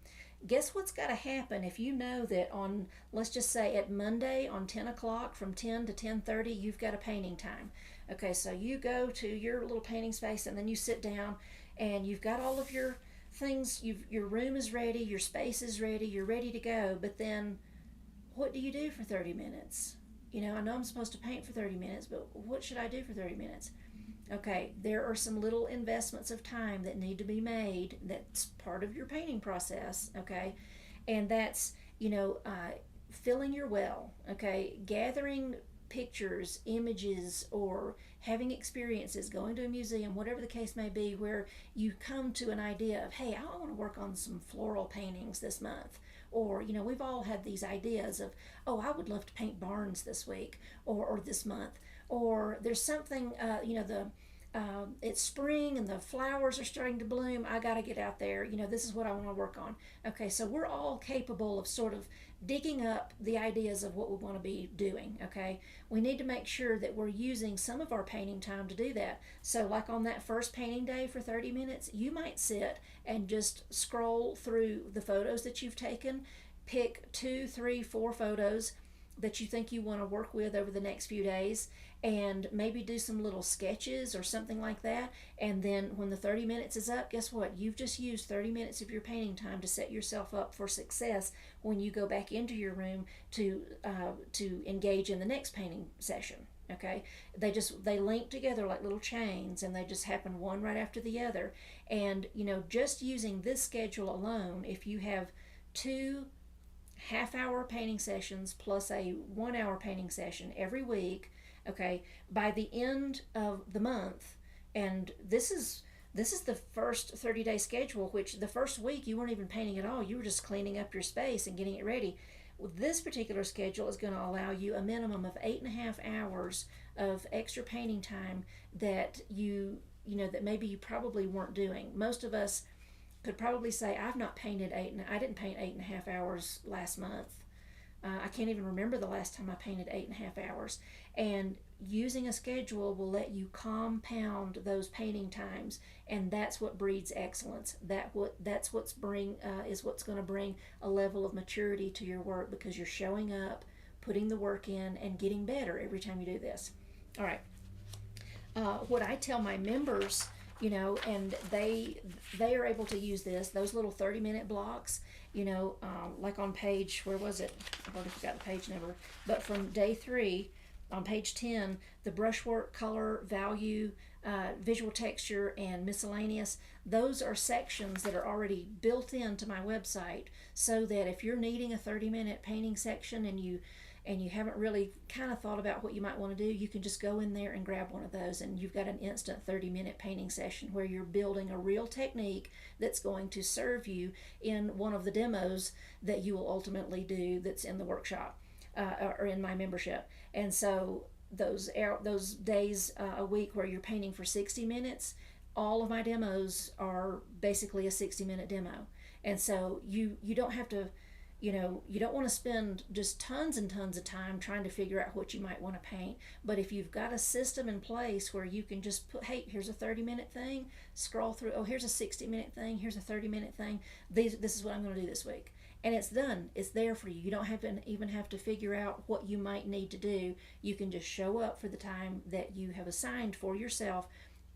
guess what's got to happen if you know that on, let's just say at Monday on 10 o'clock from 10 to 10:30, you've got a painting time. Okay, so you go to your little painting space and then you sit down and you've got all of your things, your room is ready, your space is ready, you're ready to go, but then what do you do for 30 minutes? I know I'm supposed to paint for 30 minutes, but what should I do for 30 minutes? Okay, there are some little investments of time that need to be made. That's part of your painting process, okay? And that's, filling your well, okay? Gathering pictures, images, or having experiences, going to a museum, whatever the case may be, where you come to an idea of, hey, I want to work on some floral paintings this month. Or, we've all had these ideas of, oh, I would love to paint barns this week or this month. Or there's something, it's spring and the flowers are starting to bloom. I got to get out there. This is what I want to work on. Okay, so we're all capable of sort of digging up the ideas of what we want to be doing. Okay, we need to make sure that we're using some of our painting time to do that. So, like on that first painting day for 30 minutes, you might sit and just scroll through the photos that you've taken, pick 2, 3, 4 photos that you think you want to work with over the next few days, and maybe do some little sketches or something like that. And then when the 30 minutes is up, guess what? You've just used 30 minutes of your painting time to set yourself up for success when you go back into your room to engage in the next painting session. Okay, they link together like little chains, and they just happen one right after the other. And just using this schedule alone, if you have 2 half-hour painting sessions plus a 1-hour painting session every week, okay, by the end of the month, and this is the first 30-day schedule, which the first week you weren't even painting at all, you were just cleaning up your space and getting it ready. This particular schedule is going to allow you a minimum of 8.5 hours of extra painting time that that maybe you probably weren't doing. Most of us could probably say, I didn't paint 8.5 hours last month. I can't even remember the last time I painted 8.5 hours. And using a schedule will let you compound those painting times, and that's what breeds excellence. That's what's going to bring a level of maturity to your work, because you're showing up, putting the work in, and getting better every time you do this. All right. What I tell my members, and they are able to use those little 30-minute blocks, like on page, where was it? I've already forgot the page number, but from day 3, on page 10, the brushwork color value visual texture, and miscellaneous. Those are sections that are already built into my website, so that if you're needing a 30-minute painting section and you haven't really kind of thought about what you might want to do, you can just go in there and grab one of those, and you've got an instant 30-minute painting session where you're building a real technique that's going to serve you in one of the demos that you will ultimately do that's in the workshop, or in my membership. And so those days a week where you're painting for 60 minutes, all of my demos are basically a 60-minute demo. And so you don't have to, you don't want to spend just tons and tons of time trying to figure out what you might want to paint. But if you've got a system in place where you can just put, hey, here's a 30-minute thing, scroll through, oh, here's a 60-minute thing, here's a 30-minute thing, this is what I'm going to do this week. And it's done. It's there for you. You don't have to even have to figure out what you might need to do. You can just show up for the time that you have assigned for yourself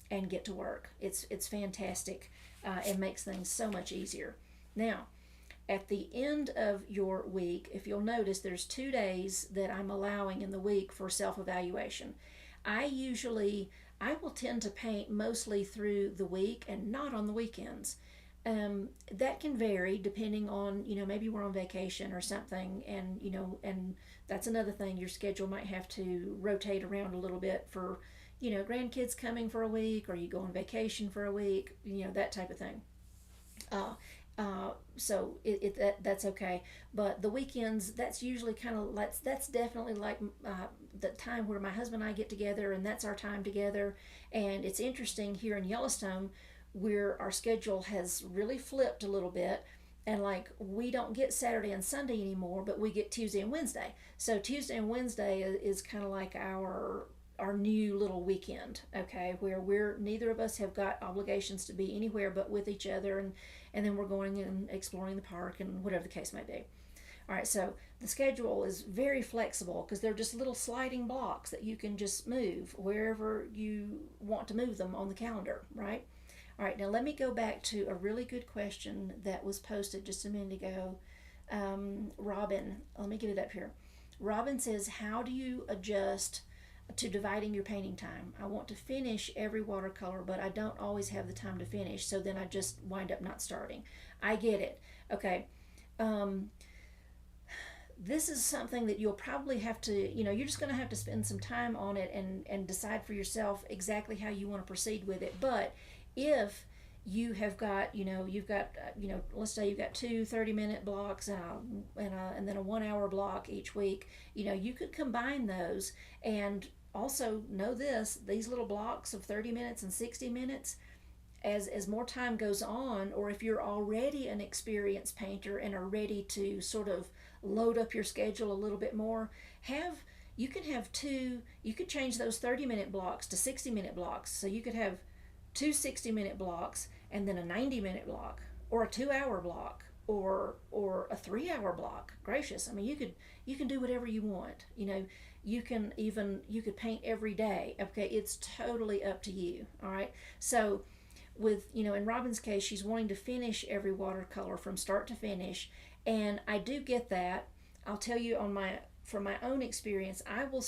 and get to work. It's fantastic. It makes things so much easier. Now, at the end of your week, if you'll notice, there's 2 days that I'm allowing in the week for self-evaluation. I will tend to paint mostly through the week and not on the weekends. That can vary depending on, maybe we're on vacation or something, and and that's another thing. Your schedule might have to rotate around a little bit for, grandkids coming for a week, or you go on vacation for a week, that type of thing. So that's okay. But the weekends, that's usually kind of that's definitely like the time where my husband and I get together, and that's our time together. And it's interesting here in Yellowstone, where our schedule has really flipped a little bit, and like we don't get Saturday and Sunday anymore, but we get Tuesday and Wednesday. So Tuesday and Wednesday is kind of like our new little weekend, okay, where we're neither of us have got obligations to be anywhere but with each other, and then we're going and exploring the park and whatever the case may be. All right, so the schedule is very flexible because they're just little sliding blocks that you can just move wherever you want to move them on the calendar, right? All right, now let me go back to a really good question that was posted just a minute ago. Robin, let me get it up here. Robin says, how do you adjust to dividing your painting time? I want to finish every watercolor, but I don't always have the time to finish, so then I just wind up not starting. I get it. Okay. This is something that you'll probably have to, you're just going to have to spend some time on it and decide for yourself exactly how you want to proceed with it. But if you have got, let's say you've got 2 30-minute blocks and then a 1 hour block each week, you could combine those. And also know these little blocks of 30 minutes and 60 minutes, as more time goes on, or if you're already an experienced painter and are ready to sort of load up your schedule a little bit more, you could change those 30-minute blocks to 60-minute blocks. So you could have 2 60-minute blocks and then a 90-minute block, or a 2 hour block, or a 3 hour block. Gracious, I mean, you can do whatever you want. You could paint every day. Okay, it's totally up to you. All right. So with, in Robin's case, she's wanting to finish every watercolor from start to finish, and I do get that. I'll tell you from my own experience, I will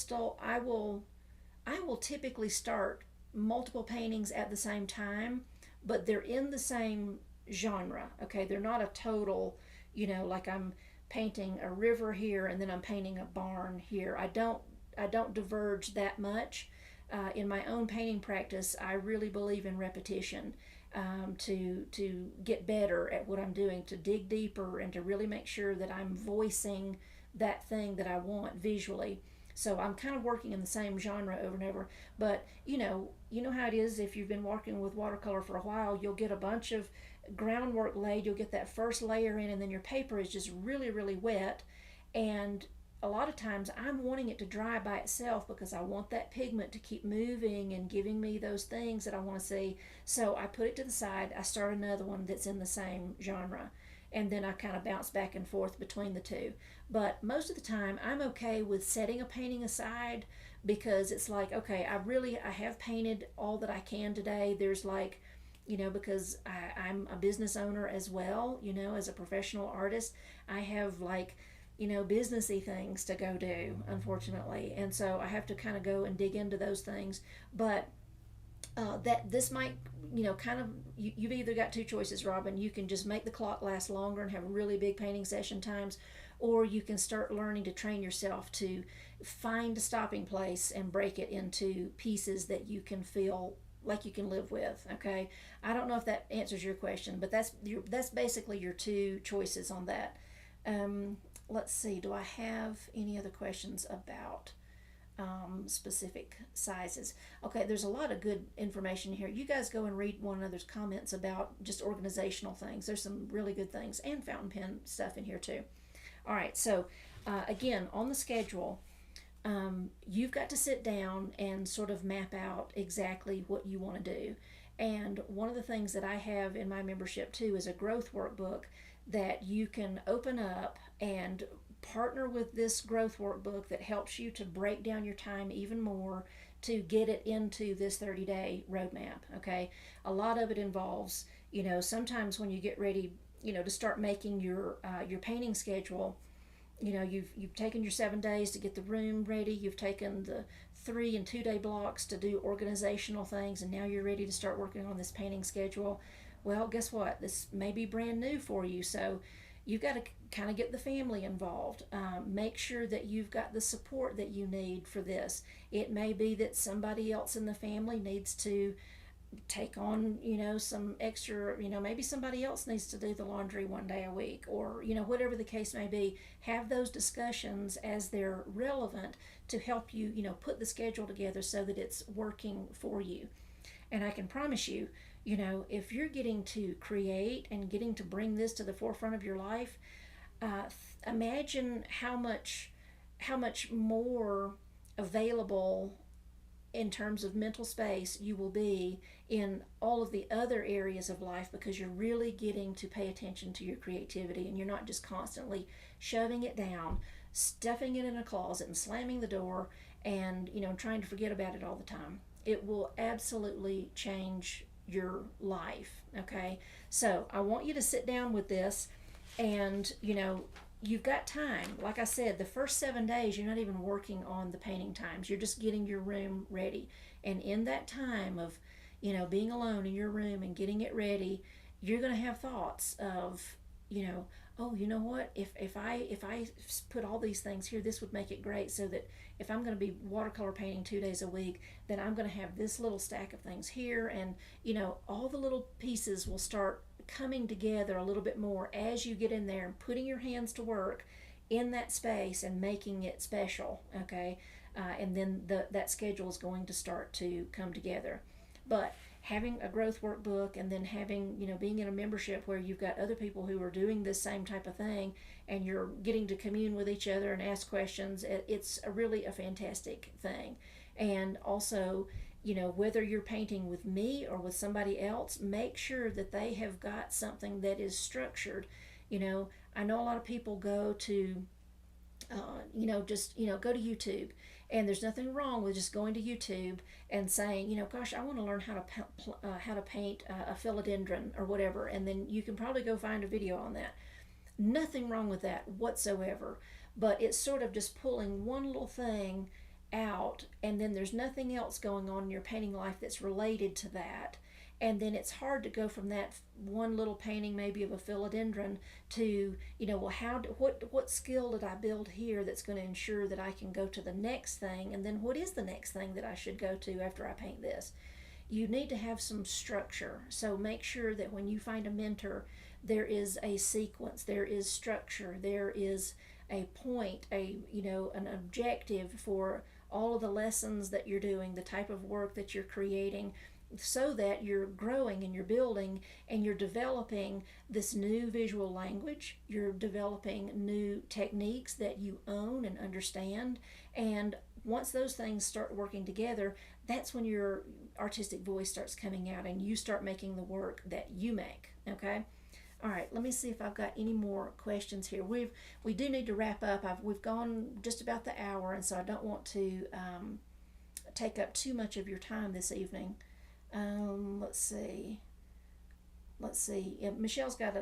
typically start multiple paintings at the same time, but they're in the same genre. Okay, they're not a total, like I'm painting a river here and then I'm painting a barn here. I don't diverge that much. In my own painting practice, I really believe in repetition, to get better at what I'm doing, to dig deeper and to really make sure that I'm voicing that thing that I want visually. So I'm kind of working in the same genre over and over. But you know how it is. If you've been working with watercolor for a while, you'll get a bunch of groundwork laid. You'll get that first layer in, and then your paper is just really, really wet. And a lot of times I'm wanting it to dry by itself because I want that pigment to keep moving and giving me those things that I want to see. So I put it to the side. I start another one that's in the same genre, and then I kind of bounce back and forth between the two. But most of the time I'm okay with setting a painting aside, because it's like, okay, I have painted all that I can today. There's like, because I'm a business owner as well, as a professional artist, I have like, businessy things to go do, unfortunately. And so I have to kind of go and dig into those things. But that this might, kind of, you've either got two choices, Robin. You can just make the clock last longer and have really big painting session times, or you can start learning to train yourself to find a stopping place and break it into pieces that you can feel like you can live with. Okay, I don't know if that answers your question, but that's basically your two choices on that. Let's see, do I have any other questions about specific sizes? Okay, there's a lot of good information here. You guys go and read one another's comments about just organizational things. There's some really good things and fountain pen stuff in here too. All right, so again, on the schedule, you've got to sit down and sort of map out exactly what you want to do. And one of the things that I have in my membership too is a growth workbook that you can open up and partner with this growth workbook that helps you to break down your time even more to get it into this 30-day roadmap. Okay, a lot of it involves, sometimes when you get ready, to start making your painting schedule, you've taken your 7 days to get the room ready, you've taken the 3 and 2 day blocks to do organizational things, and now you're ready to start working on this painting schedule. Well, guess what, this may be brand new for you, so you've got to kind of get the family involved. Make sure that you've got the support that you need for this. It may be that somebody else in the family needs to take on, some extra, maybe somebody else needs to do the laundry 1 day a week, or, whatever the case may be. Have those discussions as they're relevant to help you, put the schedule together so that it's working for you. And I can promise you, if you're getting to create and getting to bring this to the forefront of your life, imagine how much more available in terms of mental space you will be in all of the other areas of life, because you're really getting to pay attention to your creativity, and you're not just constantly shoving it down, stuffing it in a closet and slamming the door, and trying to forget about it all the time. It will absolutely change your life. Okay, so I want you to sit down with this, and you've got time. Like I said, the first 7 days you're not even working on the painting times, you're just getting your room ready. And in that time of being alone in your room and getting it ready, you're going to have thoughts of, oh, you know what, if I put all these things here, this would make it great, so that if I'm going to be watercolor painting 2 days a week, then I'm going to have this little stack of things here. And all the little pieces will start coming together a little bit more as you get in there and putting your hands to work in that space and making it special. Okay, and then that schedule is going to start to come together. But having a growth workbook, and then having, being in a membership where you've got other people who are doing this same type of thing, and you're getting to commune with each other and ask questions, it's really a fantastic thing. And also, whether you're painting with me or with somebody else, make sure that they have got something that is structured. I know a lot of people go to, just, go to YouTube. And there's nothing wrong with just going to YouTube and saying, gosh, I want to learn how to paint a philodendron or whatever. And then you can probably go find a video on that. Nothing wrong with that whatsoever. But it's sort of just pulling one little thing out, and then there's nothing else going on in your painting life that's related to that. And then it's hard to go from that one little painting, maybe of a philodendron, to, what skill did I build here that's going to ensure that I can go to the next thing? And then what is the next thing that I should go to after I paint this? You need to have some structure. So make sure that when you find a mentor, there is a sequence, there is structure, there is a point, an objective for all of the lessons that you're doing, the type of work that you're creating, so that you're growing and you're building and you're developing this new visual language. You're developing new techniques that you own and understand. And once those things start working together, that's when your artistic voice starts coming out and you start making the work that you make. Okay? All right, let me see if I've got any more questions here. We do need to wrap up. We've gone just about the hour, and so I don't want to take up too much of your time this evening. Let's see. Yeah, Michelle's got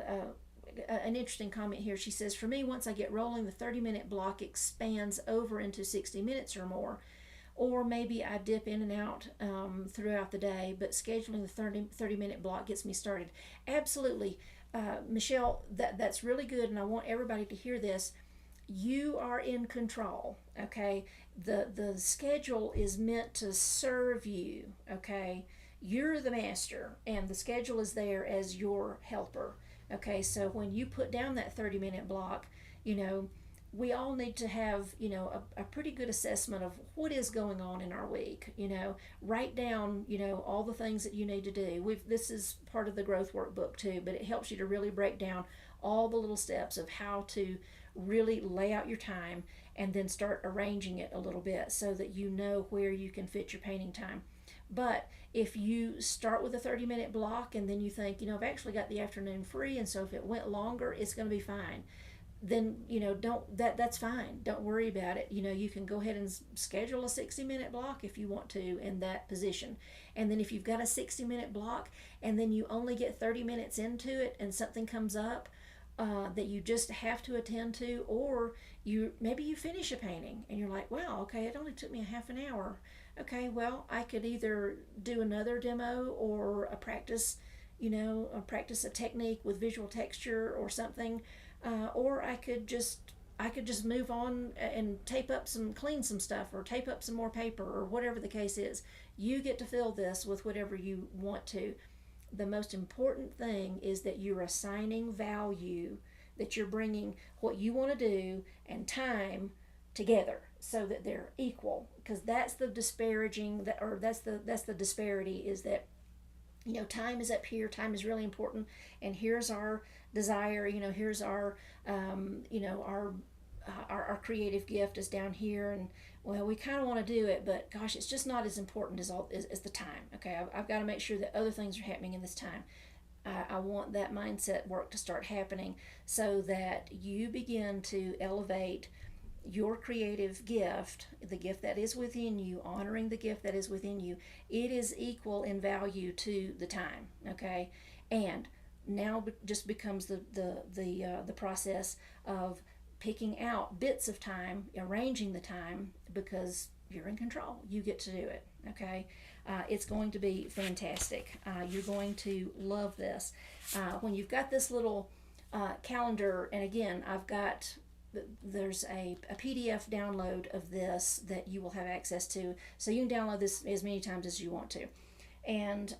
an interesting comment here. She says, for me, once I get rolling, the 30-minute block expands over into 60 minutes or more. or maybe I dip in and out throughout the day, but scheduling the 30-minute block gets me started. Absolutely. Michelle, that's really good, and I want everybody to hear this. You are in control, okay? The schedule is meant to serve you, okay? You're the master, and the schedule is there as your helper, okay? So when you put down that 30-minute block, you know, we all need to have, a pretty good assessment of what is going on in our week. Write down, all the things that you need to do. This is part of the growth workbook too, but it helps you to really break down all the little steps of how to really lay out your time and then start arranging it a little bit so that you know where you can fit your painting time. But if you start with a 30-minute block and then you think, I've actually got the afternoon free, and so if it went longer, it's going to be fine, then don't that's fine. Don't worry about it. You can go ahead and schedule a 60-minute block if you want to in that position. And then if you've got a 60-minute block and then you only get 30 minutes into it and something comes up that you just have to attend to, or maybe you finish a painting and you're like, wow, okay, it only took me a half an hour. Okay, well, I could either do another demo or a practice a technique with visual texture or something, or I could just move on and clean some stuff, or tape up some more paper, or whatever the case is. You get to fill this with whatever you want to. The most important thing is that you're assigning value, that you're bringing what you want to do and time together so that they're equal, because that's the that's the disparity, is that time is up here, time is really important, and here's our desire, here's our our creative gift is down here, and well, we kind of want to do it, but gosh, it's just not as important as the time. Okay, I've got to make sure that other things are happening in this time. I want that mindset work to start happening so that you begin to elevate your creative gift, the gift that is within you, honoring the gift that is within you. It is equal in value to the time, okay? And now just becomes the process of picking out bits of time, arranging the time, because you're in control. You get to do it, okay? It's going to be fantastic. You're going to love this. When you've got this little calendar, and again, there's a PDF download of this that you will have access to, so you can download this as many times as you want to. And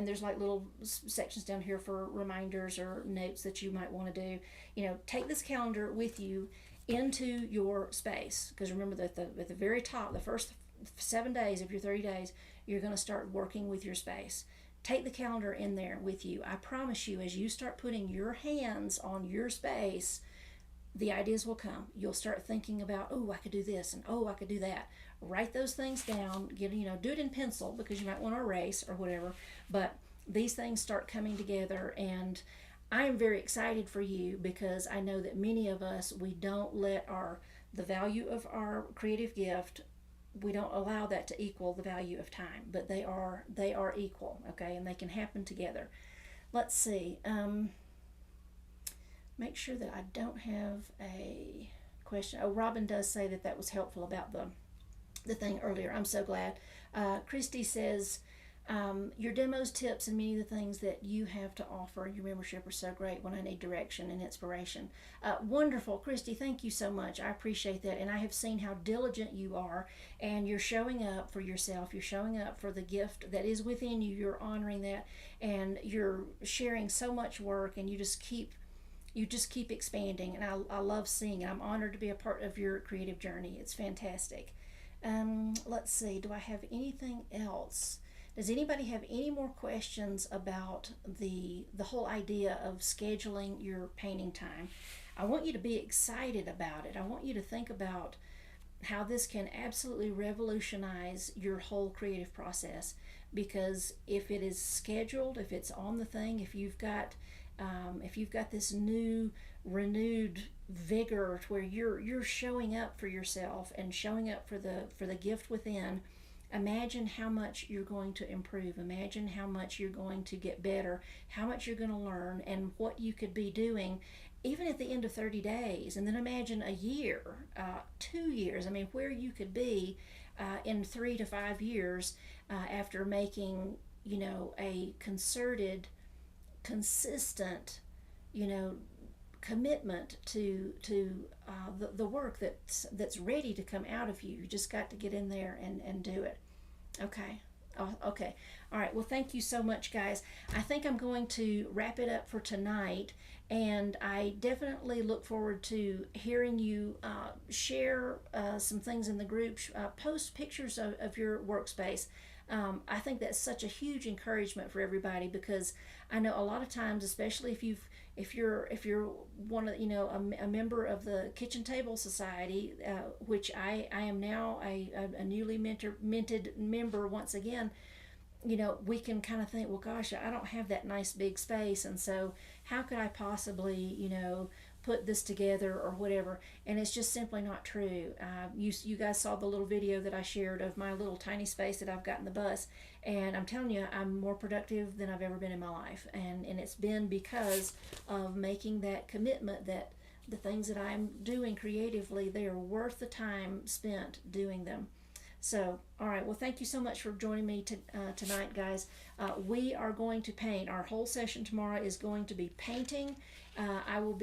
there's like little sections down here for reminders or notes that you might want to do. Take this calendar with you into your space, because remember that at the very top, the first 7 days of your 30 days, you're going to start working with your space. Take the calendar in there with you. I promise you, as you start putting your hands on your space, the ideas will come. You'll start thinking about, oh, I could do this, and oh, I could do that. Write those things down. Do it in pencil, because you might want to erase or whatever. But these things start coming together, and I am very excited for you, because I know that many of us, we don't let the value of our creative gift, we don't allow that to equal the value of time. But they are equal, okay, and they can happen together. Let's see. Make sure that I don't have a question. Oh, Robin does say that was helpful about the thing earlier. I'm so glad. Christy says, your demos, tips, and many of the things that you have to offer in your membership are so great when I need direction and inspiration. Wonderful. Christy, thank you so much. I appreciate that. And I have seen how diligent you are, and you're showing up for yourself. You're showing up for the gift that is within you. You're honoring that, and you're sharing so much work, and you just keep expanding, and I love seeing it. I'm honored to be a part of your creative journey. It's fantastic. Let's see, do I have anything else? Does anybody have any more questions about the whole idea of scheduling your painting time? I want you to be excited about it. I want you to think about how this can absolutely revolutionize your whole creative process, because if it is scheduled, if it's on the thing, if you've got this new renewed vigor to where you're showing up for yourself and showing up for the gift within, imagine how much you're going to improve. Imagine how much you're going to get better, how much you're going to learn, and what you could be doing even at the end of 30 days. And then imagine a year, 2 years, where you could be in 3 to 5 years, after making, a concerted, consistent, you know, commitment to the work that's ready to come out of you. You just got to get in there and do it. Okay. Oh, okay. All right. Well, thank you so much, guys. I think I'm going to wrap it up for tonight, and I definitely look forward to hearing you share some things in the group. Post pictures of your workspace. I think that's such a huge encouragement for everybody, because I know a lot of times, especially if you're one of, a member of the Kitchen Table Society, which I am now a newly minted member once again. We can kind of think, well, gosh, I don't have that nice big space, and so how could I possibly, put this together or whatever? And it's just simply not true. You guys saw the little video that I shared of my little tiny space that I've got in the bus, and I'm telling you, I'm more productive than I've ever been in my life, and it's been because of making that commitment that the things that I'm doing creatively, they are worth the time spent doing them. So, all right. Well, thank you so much for joining me tonight, guys. We are going to paint. Our whole session tomorrow is going to be painting. You'll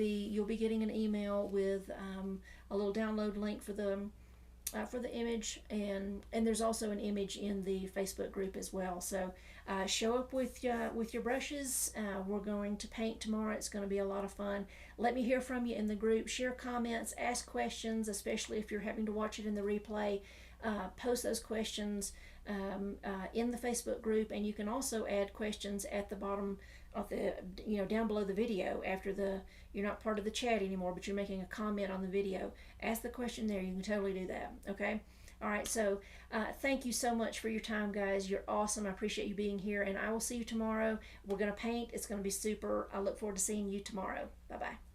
be getting an email with a little download link for the image, and there's also an image in the Facebook group as well. So, show up with your brushes. We're going to paint tomorrow. It's going to be a lot of fun. Let me hear from you in the group. Share comments, ask questions, especially if you're having to watch it in the replay. Post those questions in the Facebook group, and you can also add questions at the bottom of the, down below the video after you're not part of the chat anymore, but you're making a comment on the video. Ask the question there. You can totally do that. Okay. All right. So thank you so much for your time, guys. You're awesome. I appreciate you being here, and I will see you tomorrow. We're going to paint. It's going to be super. I look forward to seeing you tomorrow. Bye-bye.